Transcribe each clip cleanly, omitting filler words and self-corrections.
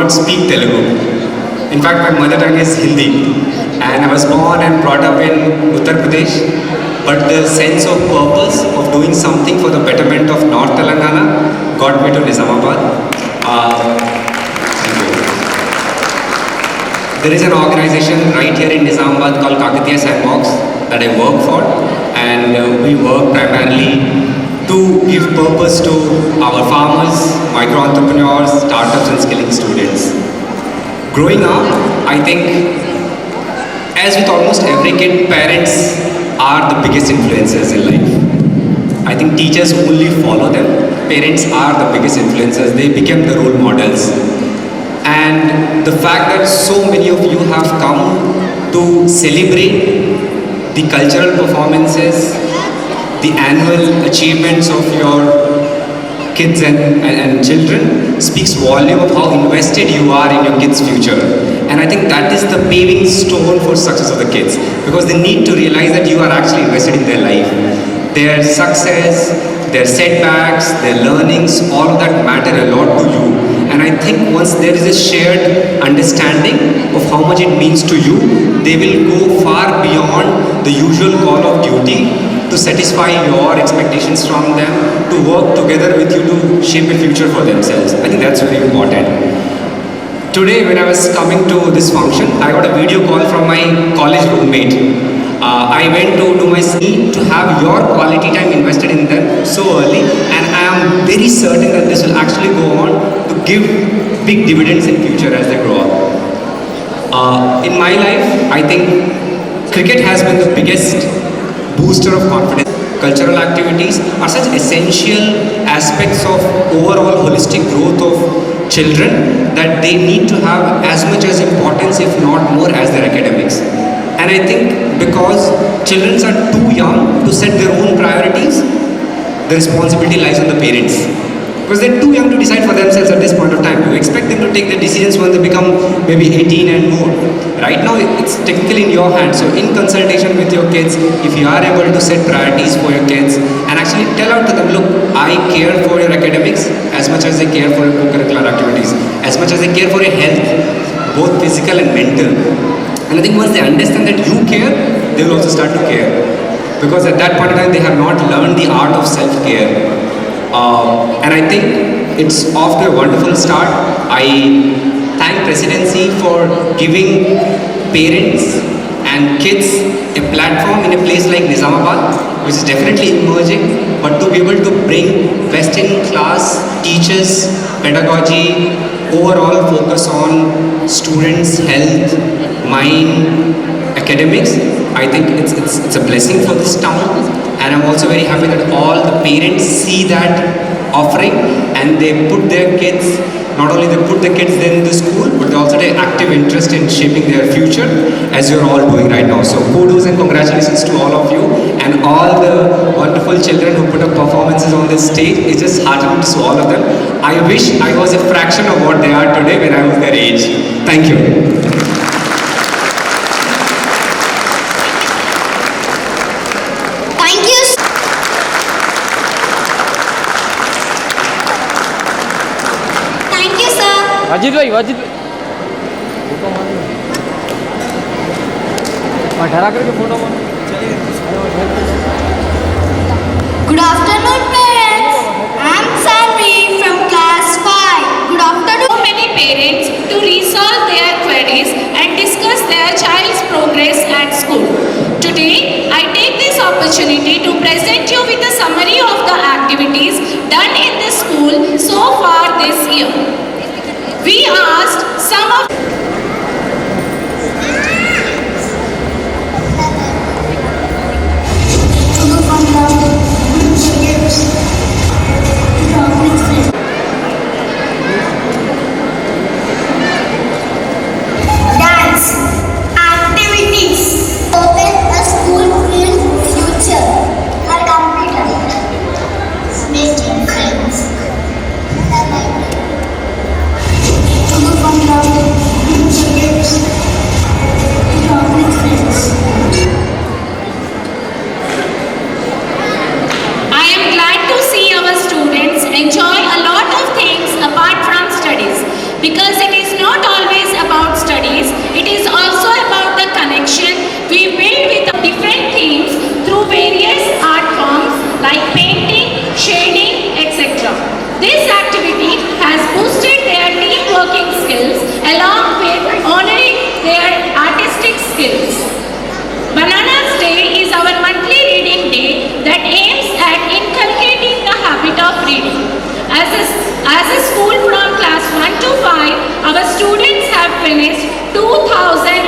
not speak Telugu. In fact, my mother tongue is Hindi, and I was born and brought up in Uttar Pradesh. But the sense of purpose of doing something for the betterment of North Telangana got me to Nizamabad. Thank you. There is an organization right here in Nizamabad called Kakatiya Sandbox that I work for, and we work primarily to give purpose to our farmers, micro entrepreneurs, startups, and skilling students. Growing up, I think, as with almost every kid, parents are the biggest influencers in life. I think teachers only follow them. Parents are the biggest influencers. They become the role models. And the fact that so many of you have come to celebrate the cultural performances, the annual achievements of your kids and children speaks volume of how invested you are in your kids' future. And I think that is the paving stone for success of the kids, because they need to realize that you are actually invested in their life. Their success, their setbacks, their learnings, all of that matter a lot to you. And I think once there is a shared understanding of how much it means to you, they will go far beyond the usual call of duty to satisfy your expectations from them, to work together with you to shape a future for themselves. I think that's very important. Today, when I was coming to this function, I got a video call from my college roommate. I went to do my need to have your quality time invested in them so early, and I am very certain that this will actually go on to give big dividends in future as they grow up. In my life, I think cricket has been the biggest booster of confidence. Cultural activities are such essential aspects of overall holistic growth of children that they need to have as much as importance, if not more, as their academics. And I think because children are too young to set their own priorities, the responsibility lies on the parents. Because they're too young to decide for themselves at this point of time. You expect them to take their decisions when they become maybe 18 and more. Right now, it's technically in your hands. So in consultation with your kids, if you are able to set priorities for your kids and actually tell out to them, look, I care for your academics as much as I care for your co-curricular activities, as much as I care for your health, both physical and mental. And I think once they understand that you care, they will also start to care. Because at that point in time, they have not learned the art of self-care. And I think it's off to a wonderful start. I thank Presidency for giving parents and kids a platform in a place like Nizamabad, which is definitely emerging, but to be able to bring best-in-class teachers, pedagogy, overall focus on students' health, mind, academics. I think it's a blessing for this town, and I'm also very happy that all the parents see that offering and they put their kids, not only they put the kids then in the school, but they also take active interest in shaping their future, as you're all doing right now. So kudos and congratulations to all of you and all the wonderful children who put up performances on this stage. It's just heartening to all of them. I wish I was a fraction of what they are today when I was their age. Thank you. Wajid भाई ठहरा करके photo Good afternoon, parents. I am Sanvi from class 5. Good afternoon. So many parents to resolve their queries and discuss their child's progress at school. Today, I take this opportunity to present you with a summary of the activities done in the school so far this year. We asked some of dance activities. Open a school filled future. Her computer. Making friends. along with honoring their artistic skills. Bananas Day is our monthly reading day that aims at inculcating the habit of reading. As a school from class 1 to 5, our students have finished 2,000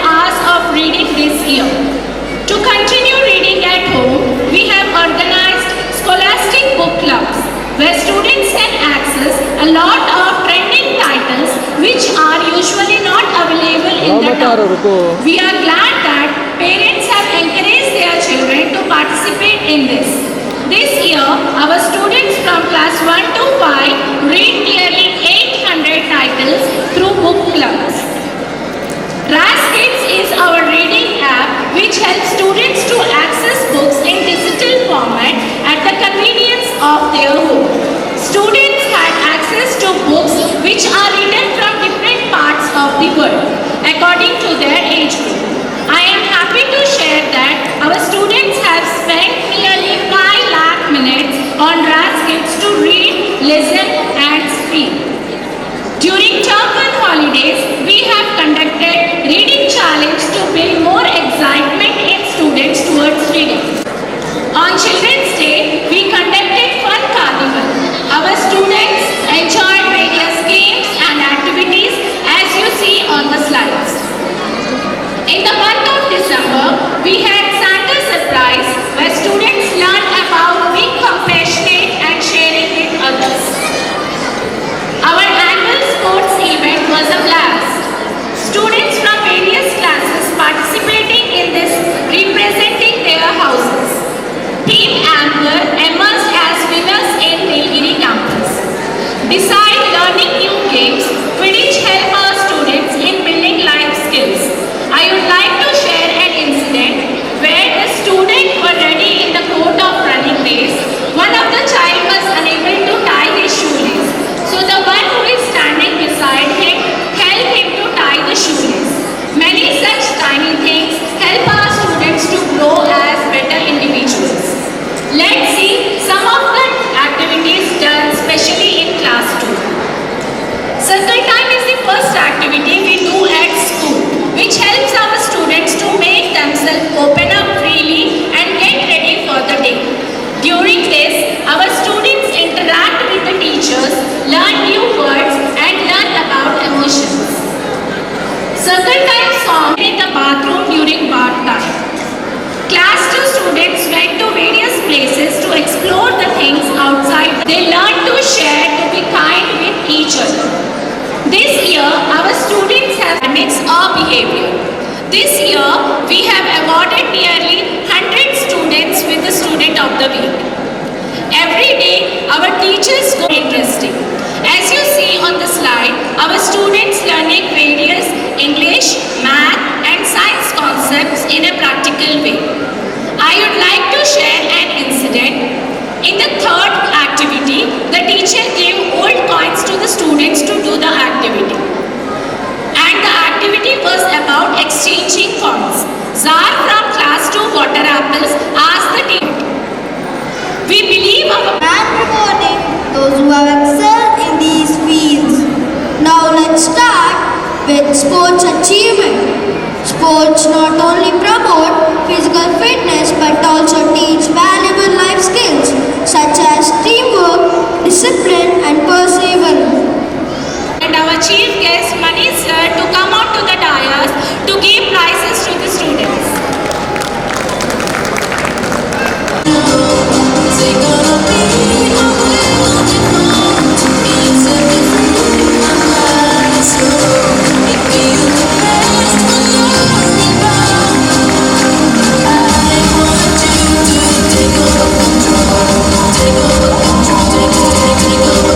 hours of reading this year. To continue reading at home, we have organized scholastic book clubs where students can access a lot of trending titles which are usually not available in the town. We are glad that parents have encouraged their children to participate in this. This year, our students from class 1 to 5 read nearly 800 titles through book clubs. Kids is our reading app which helps students to access books in digital format at the convenience of their home. Students had access to books which are written from different parts of the world according to their age group. I am happy to share that our students have spent nearly 5 lakh minutes on Kids to read, listen and speak. During term 1 holidays, we have conducted reading challenge to build more excitement in students towards reading. On Children's Day, we conducted fun carnival. Our students enjoyed various games and activities as you see on the slides. In the month of December, we had Santa Surprise where students learned about being compassionate and sharing with others. Our annual sports event was a blast. Students from various classes participating in this representing their houses. Team Amber emerged as winners in Nilgiri campus. Besides learning new games, Quidditch helped our students in building life skills. I would like to share an incident where the students were ready in the court of running race. One of the child was unable to tie his shoelace. So the one who is standing beside him helped him to tie the shoelace. Many such tiny things help our students to grow as better individuals. Let's see some of the activities done especially in class 2. Circle time is the first activity we do at school, which helps our students to make themselves open up freely and get ready for the day. During this, our students interact with the teachers, learn new words and learn about emotions. Circle time song in the bathroom during bath time. Class 2 students went to various places to explore the things outside. They learned to share, to be kind with each other. This year, our students have academics or behavior. This year, we have awarded nearly 100 students with the Student of the Week. Every day, our teachers go interesting. As you see on the slide, our students learning various English, math and science concepts in a practical way. I would like to share an incident. In the third activity, the teacher gave old coins to the students to do the activity. And the activity was about exchanging coins. Zar from class 2 Water Apples asked the teacher, we believe our And rewarding those who have excelled in these fields. Now let's start with sports achievement. Sports not only promote physical fitness but also teach valuable life skills such as teamwork, discipline and perseverance. and our chief guest Manish sir to come out to the dais to give prizes to the students. Take over control, take over control, take over control.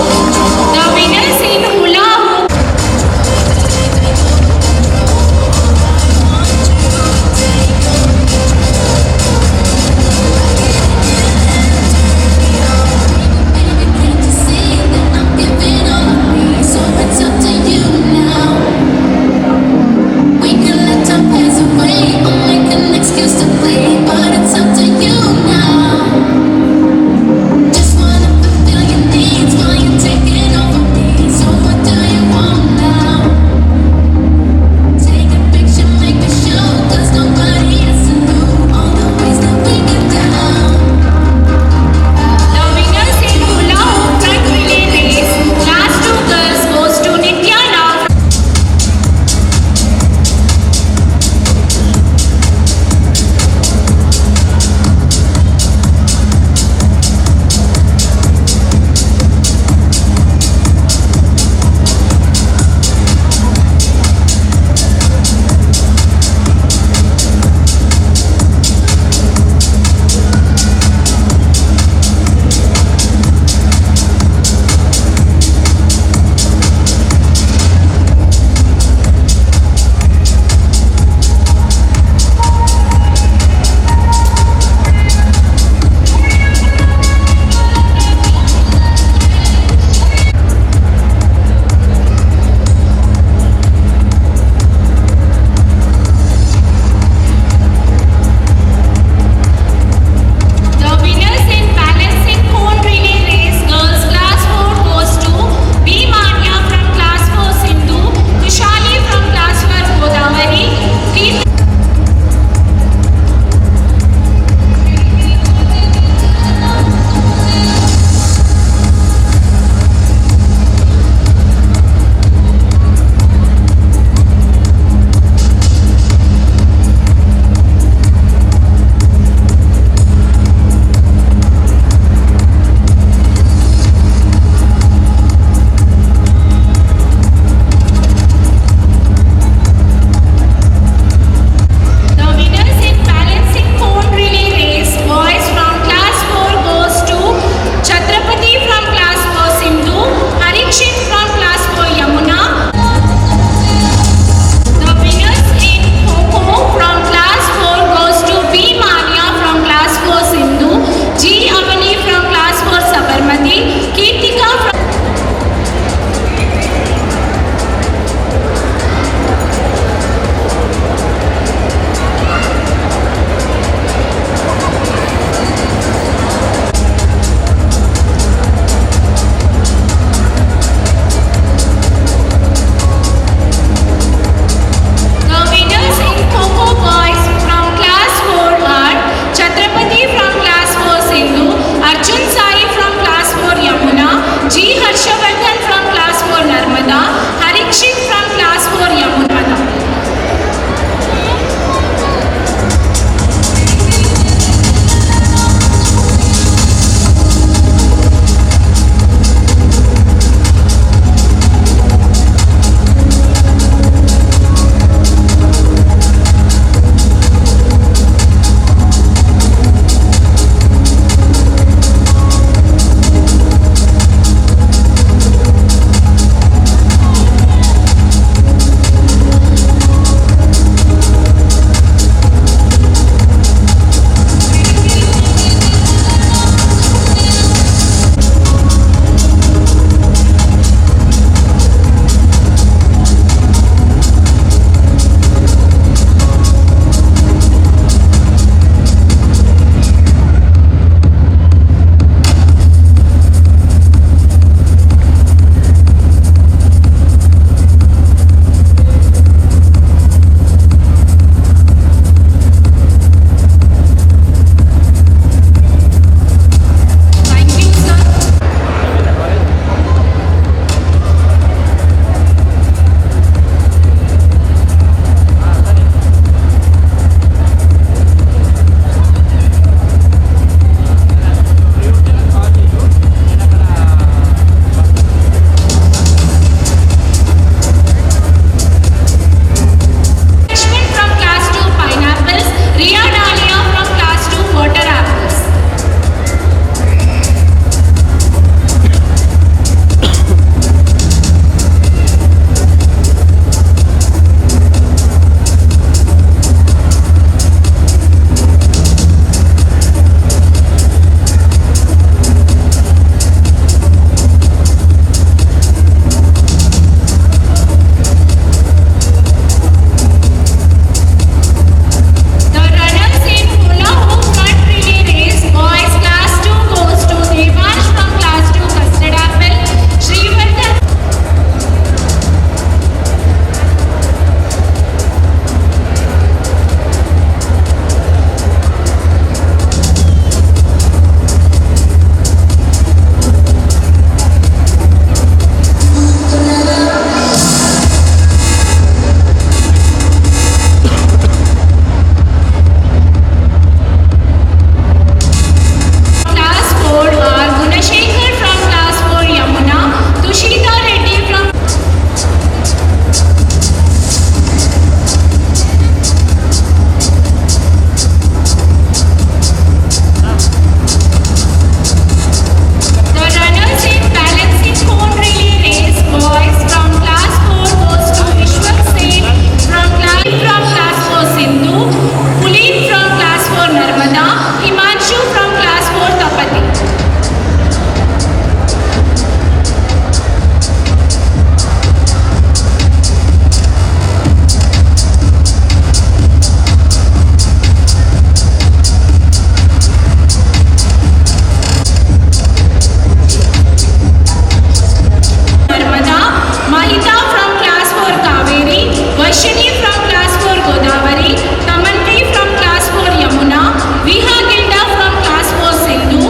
Darshini from class 4 Godavari, Tamanvi from class 4 Yamuna, Viha Gilda from class 4 Sindhu,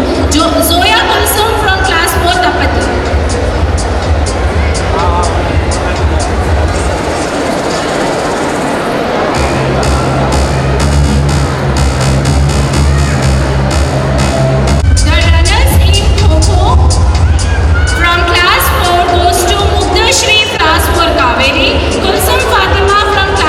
Zoya Kulsum from class 4 Tapati. The runners in Kho-Kho from class 4 goes to Mugdashri class 4 Kaveri, Kulsum Fatima from class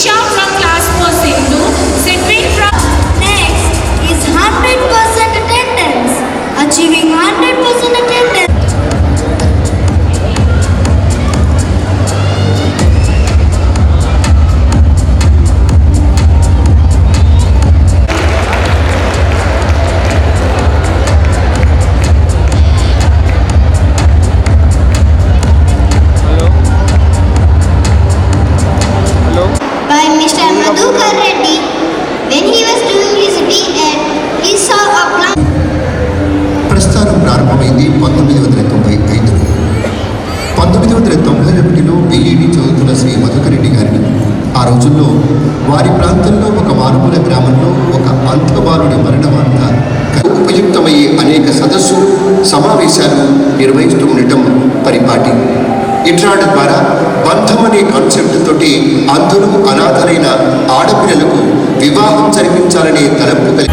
Isha from class 4 Sindhu, Sidwin from Next is 100% attendance. Achieving 100% attendance. Hello By Mr. Madhukar Reddy. When he was doing his B.Ed, he saw a plant. ప్రస్థానం ప్రారంభమైంది 1995లో. 1991లో B Ed చదువుతున్న శ్రీ మధుకర్ రెడ్డి గారిని ఆ రోజుల్లో వారి ప్రాంతంలో ఒక మారుమూల గ్రామంలో ఒక అంధబాలుడి మరణ వార్త ఉపయుక్తమయ్యే అనేక సదస్సులు సమావేశాలు నిర్వహిస్తూ ఉండటం పరిపాటి. ఇట్రాడ్ ద్వారా బంధం అనే కాన్సెప్ట్ తోటి అంధులు అనాథలైన ఆడపిల్లలకు వివాహం జరిపించాలనే తలంపు కలిగి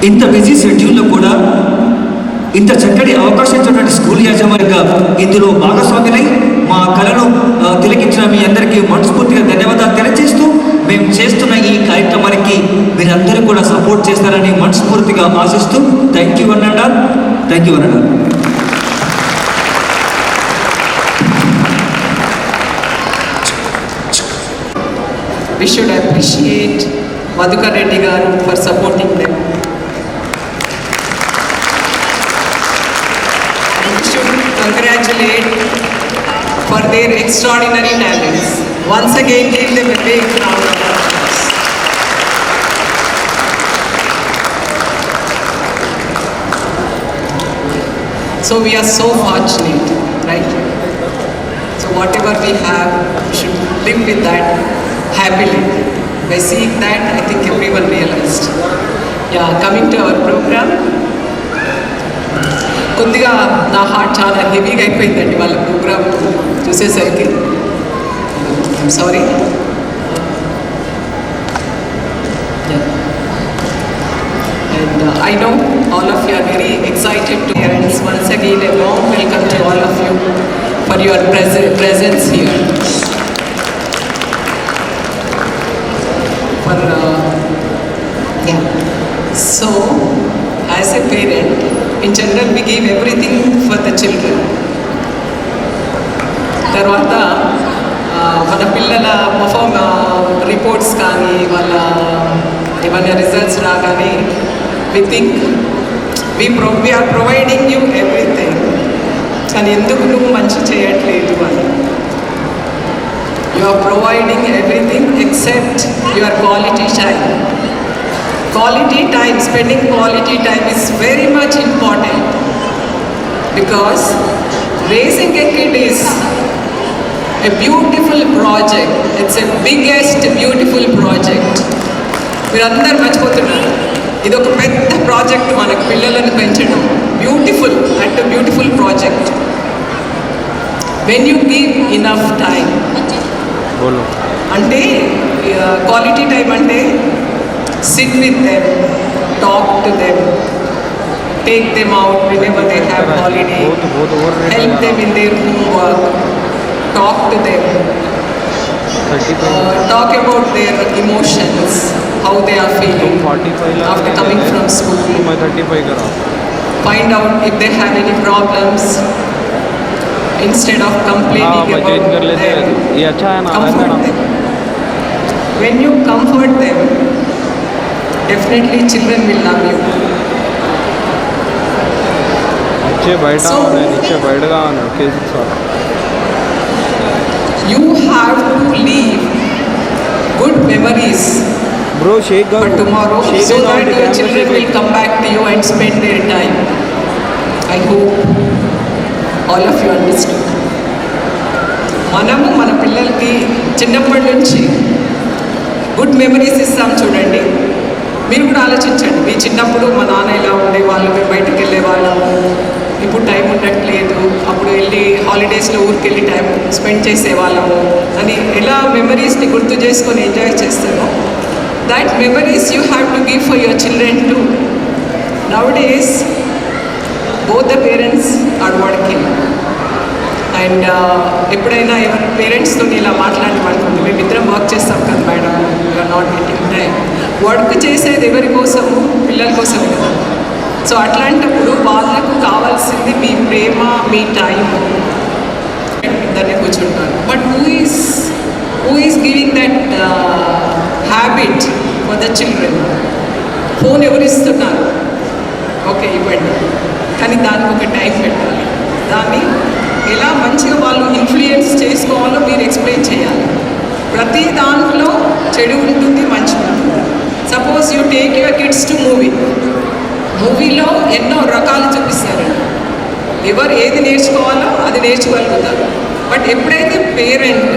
ఇంత బిజీ షెడ్యూల్లో కూడా ఇంత చక్కటి అవకాశం ఇచ్చినటువంటి స్కూల్ యాజమాన్యంగా ఇందులో భాగస్వామినై మా కళను తిలకించిన మీ అందరికీ మనస్ఫూర్తిగా ధన్యవాదాలు తెలియజేస్తూ మేము చేస్తున్న ఈ కార్యక్రమానికి మీరందరూ కూడా సపోర్ట్ చేస్తారని మనస్ఫూర్తిగా ఆశిస్తూ థ్యాంక్ యూ అన్నాడా. We should appreciate Madhukar Reddy garu for supporting them. We should congratulate for their extraordinary talents. Once again, give them a big round of applause. So we are so fortunate, right? So whatever we have, we should live with that happily. By seeing that, I think everyone realized. Yeah, coming to our program, కొద్దిగా నా heart చాలా హెవీగా అయిపోయిందండి వాళ్ళ programme చూసేసరికి. I'm sorry. And I know all of you are very excited to hear, and once again a warm welcome to all of you for your presence here. So, as a parent, in general we give everything for the children. తర్వాత మన పిల్లల reports కానీ వాళ్ళ ఏమైనా results రాగానే we think we are providing you everything, కానీ ఎందుకు నువ్వు మంచి చేయట్లేదు అని. You are providing everything except your quality time. Quality time, spending quality time is very much important, because raising a kid is a beautiful project. It's a biggest beautiful project. మీరందరూ మర్చిపోతున్నారు, ఇది ఒక పెద్ద ప్రాజెక్ట్ మనకు పిల్లలను పెంచడం. Beautiful and beautiful project. When you give enough time అంటే quality time అంటే sit with them, talk to them, take them out whenever they have holiday, help them in their homework, talk to them, talk about their emotions, how they are feeling after coming from school, find out if they have any problems. Instead of complaining about them, comfort them. When you comfort them, definitely children will love you. So, you have to leave good memories for tomorrow, so that your children will come back to you and spend their time. I hope all of you understood. మనము మన పిల్లలకి చిన్నప్పటి నుంచి good memories ఇస్తాం చూడండి. మీరు కూడా ఆలోచించండి, మీ చిన్నప్పుడు మా నాన్న ఇలా ఉండేవాళ్ళు, మేము బయటకు వెళ్ళేవాళ్ళము, ఇప్పుడు టైం ఉండట్లేదు, అప్పుడు వెళ్ళి హాలిడేస్లో ఊరికి వెళ్ళి టైం స్పెండ్ చేసేవాళ్ళము అని ఎలా మెమరీస్ని గుర్తు చేసుకొని ఎంజాయ్ చేస్తామో, that memories you have to give for your children too. Nowadays both the parents are working, and ఎప్పుడైనా ఎవరి పేరెంట్స్తో ఇలా మాట్లాడమనుకోండి, మేమిద్దరం వర్క్ చేస్తాం కదా madam, you're not getting time. Work చేసేది ఎవరి కోసము? పిల్లల కోసం కదా. సో అట్లాంటప్పుడు వాళ్ళకు కావాల్సింది మీ ప్రేమ, మీ టైం. దాన్ని కూర్చుంటారు. But who is giving that habit for the children? Phone ఎవరు ఇస్తున్నారు? ఓకే, ఇవ్వండి, కానీ దానికి ఒక టైం పెట్టాలి. దాన్ని ఎలా మంచిగా వాళ్ళు ఇన్ఫ్లుయెన్స్ చేసుకోవాలో మీరు ఎక్స్ప్లెయిన్ చేయాలి. ప్రతి దాంట్లో చెడు ఉంటుంది, మంచి ఉంటుంది. Suppose you take your kids to మూవీలో ఎన్నో రకాలు చూపిస్తారండి. ఎవరు ఏది నేర్చుకోవాలో అది నేర్చుకోగలుగుతారు. బట్ ఎప్పుడైతే పేరెంట్